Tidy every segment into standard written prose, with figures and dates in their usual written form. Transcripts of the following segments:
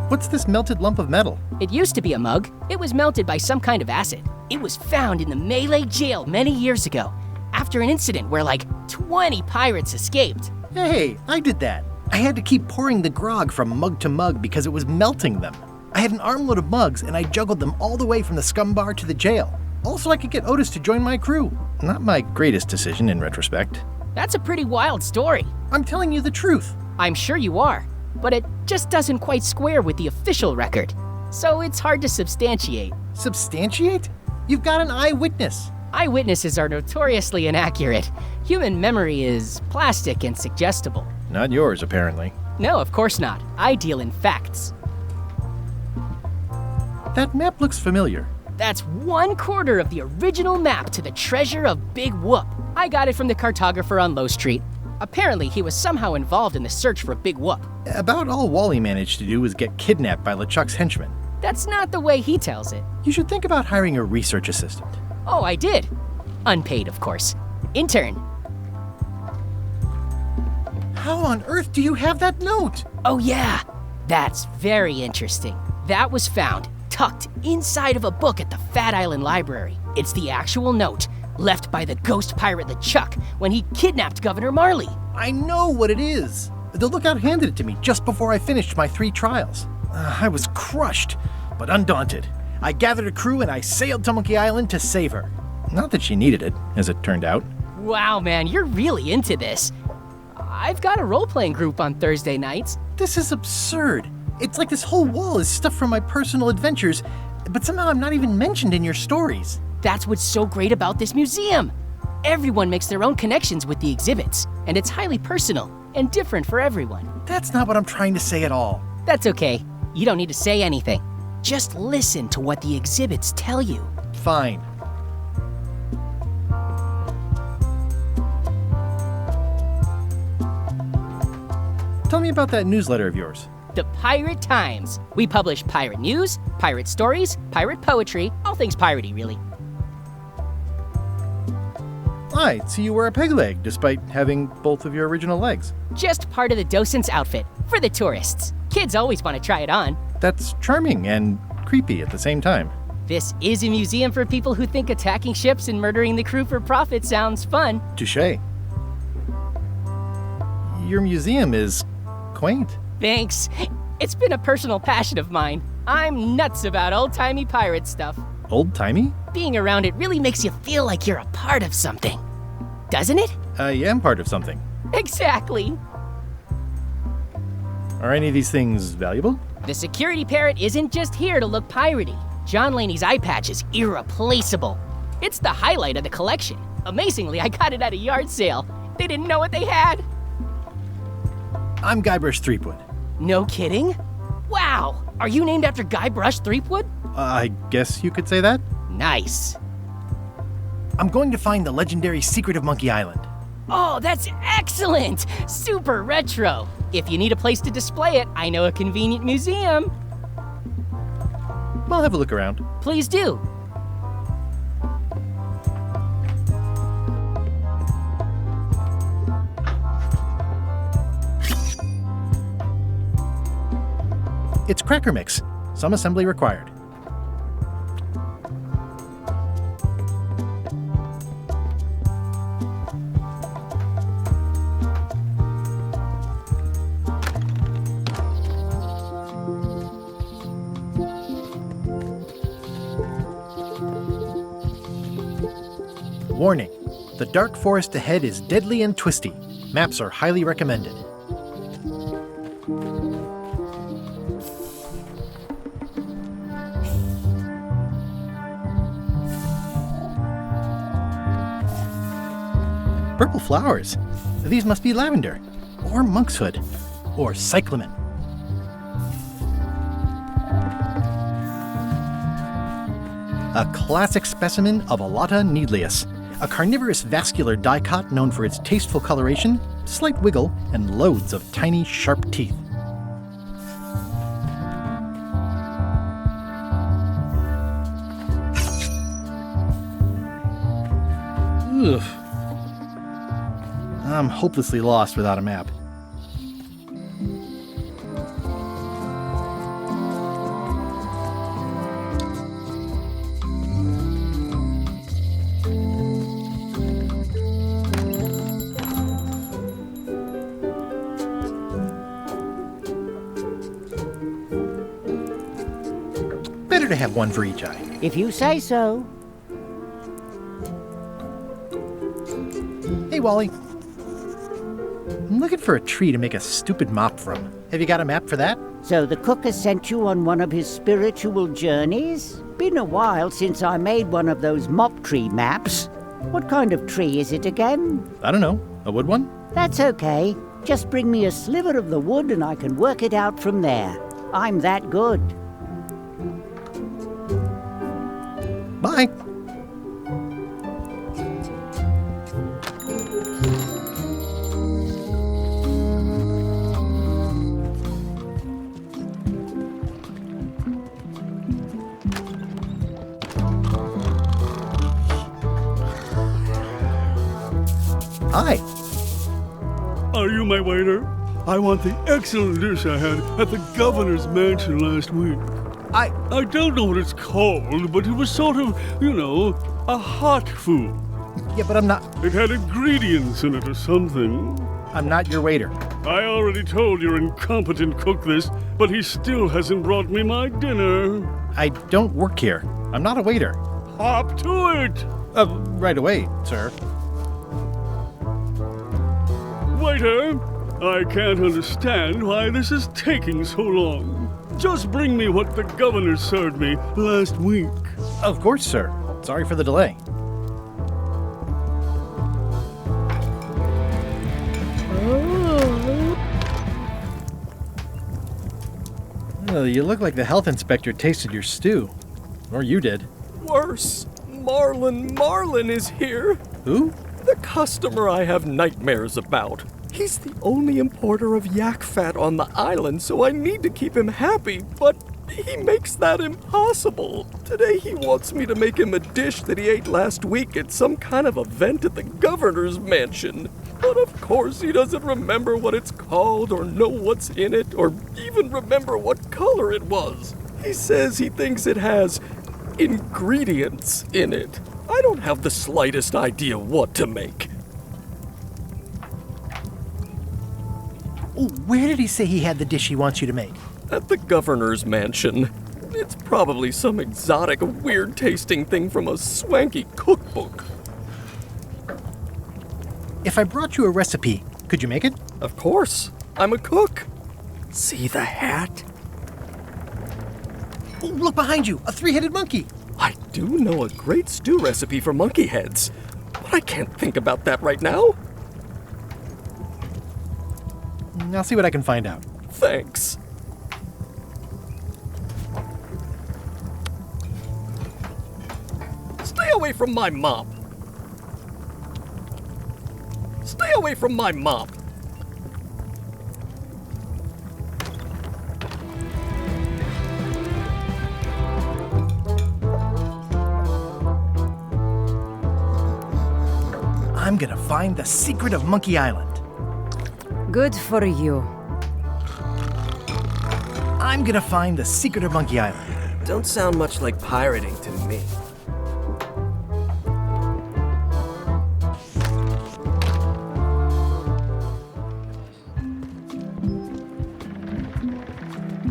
What's this melted lump of metal? It used to be a mug. It was melted by some kind of acid. It was found in the Malay jail many years ago, after an incident where like 20 pirates escaped. Hey, I did that. I had to keep pouring the grog from mug to mug because it was melting them. I had an armload of mugs and I juggled them all the way from the scum bar to the jail. Also, I could get Otis to join my crew. Not my greatest decision in retrospect. That's a pretty wild story. I'm telling you the truth. I'm sure you are, but it just doesn't quite square with the official record. So it's hard to substantiate. Substantiate? You've got an eyewitness. Eyewitnesses are notoriously inaccurate. Human memory is plastic and suggestible. Not yours, apparently. No, of course not. I deal in facts. That map looks familiar. That's 1/4 of the original map to the treasure of Big Whoop. I got it from the cartographer on Low Street. Apparently, he was somehow involved in the search for Big Whoop. About all Wally managed to do was get kidnapped by LeChuck's henchmen. That's not the way he tells it. You should think about hiring a research assistant. Oh, I did. Unpaid, of course. Intern. How on earth do you have that note? Oh yeah, that's very interesting. That was found, tucked inside of a book at the Fat Island Library. It's the actual note, left by the ghost pirate LeChuck when he kidnapped Governor Marley. I know what it is. The lookout handed it to me just before I finished my 3 trials. I was crushed, but undaunted. I gathered a crew and I sailed to Monkey Island to save her. Not that she needed it, as it turned out. Wow, man, you're really into this. I've got a role-playing group on Thursday nights. This is absurd. It's like this whole wall is stuff from my personal adventures, but somehow I'm not even mentioned in your stories. That's what's so great about this museum. Everyone makes their own connections with the exhibits, and it's highly personal and different for everyone. That's not what I'm trying to say at all. That's okay. You don't need to say anything. Just listen to what the exhibits tell you. Fine. Tell me about that newsletter of yours. The Pirate Times. We publish pirate news, pirate stories, pirate poetry, all things piratey, really. I see you wear a peg leg despite having both of your original legs. Just part of the docent's outfit for the tourists. Kids always want to try it on. That's charming and creepy at the same time. This is a museum for people who think attacking ships and murdering the crew for profit sounds fun. Touché. Your museum is quaint. Thanks. It's been a personal passion of mine. I'm nuts about old-timey pirate stuff. Old-timey? Being around it really makes you feel like you're a part of something. Doesn't it? I am part of something. Exactly. Are any of these things valuable? The security parrot isn't just here to look piratey. John Laney's eye patch is irreplaceable. It's the highlight of the collection. Amazingly, I got it at a yard sale. They didn't know what they had. I'm Guybrush Threepwood. No kidding? Wow! Are you named after Guybrush Threepwood? I guess you could say that. Nice. I'm going to find the legendary secret of Monkey Island. Oh, that's excellent! Super retro. If you need a place to display it, I know a convenient museum. I'll have a look around. Please do. It's Cracker Mix. Some assembly required. Warning. The dark forest ahead is deadly and twisty. Maps are highly recommended. Purple flowers. These must be lavender, or monkshood, or cyclamen. A classic specimen of Alata needleus, a carnivorous vascular dicot known for its tasteful coloration, slight wiggle, and loads of tiny, sharp teeth. Ugh. I'm hopelessly lost without a map. better to have one for each eye. If you say so. Hey, Wally. I'm looking for a tree to make a stupid mop from. Have you got a map for that? So the cook has sent you on one of his spiritual journeys? Been a while since I made one of those mop tree maps. What kind of tree is it again? I don't know. A wood one? That's okay. Just bring me a sliver of the wood and I can work it out from there. I'm that good. Bye. Hi. Are you my waiter? I want the excellent dish I had at the governor's mansion last week. I don't know what it's called, but it was sort of, a hot food. Yeah, but I'm not. It had ingredients in it or something. I'm not your waiter. I already told your incompetent cook this, but he still hasn't brought me my dinner. I don't work here. I'm not a waiter. Hop to it! Right away, sir. Waiter, I can't understand why this is taking so long. Just bring me what the governor served me last week. Of course, sir. Sorry for the delay. Oh, you look like the health inspector tasted your stew. Or you did. Worse. Marlin is here. Who? The customer I have nightmares about. He's the only importer of yak fat on the island, so I need to keep him happy, but he makes that impossible. Today he wants me to make him a dish that he ate last week at some kind of event at the governor's mansion. But of course he doesn't remember what it's called or know what's in it or even remember what color it was. He says he thinks it has ingredients in it. I don't have the slightest idea what to make. Oh, where did he say he had the dish he wants you to make? At the governor's mansion. It's probably some exotic, weird-tasting thing from a swanky cookbook. If I brought you a recipe, could you make it? Of course. I'm a cook. See the hat? Oh, look behind you! A three-headed monkey! I do know a great stew recipe for monkey heads, but I can't think about that right now. I'll see what I can find out. Thanks. Stay away from my mop. Stay away from my mop. I'm gonna find the secret of Monkey Island. Good for you. I'm gonna find the secret of Monkey Island. Don't sound much like pirating to me.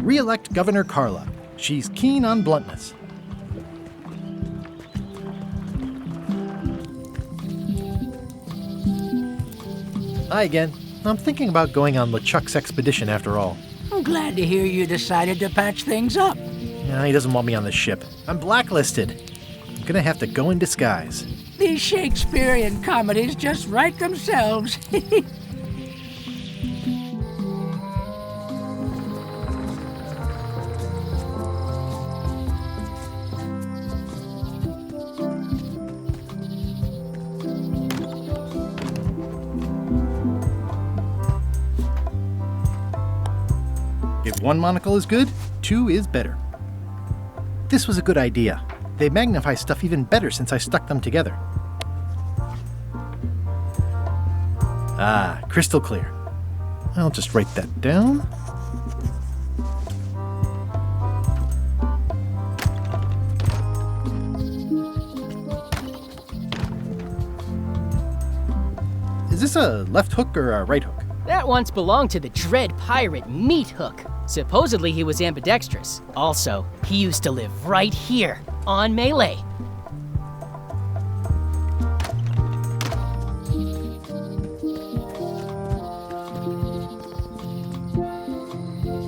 Re-elect Governor Carla. She's keen on bluntness. Hi again. I'm thinking about going on LeChuck's expedition after all. I'm glad to hear you decided to patch things up. No, he doesn't want me on the ship. I'm blacklisted. I'm gonna have to go in disguise. These Shakespearean comedies just write themselves. If one monocle is good, two is better. This was a good idea. They magnify stuff even better since I stuck them together. Ah, crystal clear. I'll just write that down. Is this a left hook or a right hook? That once belonged to the dread pirate Meat Hook. Supposedly he was ambidextrous. Also, he used to live right here, on Melee.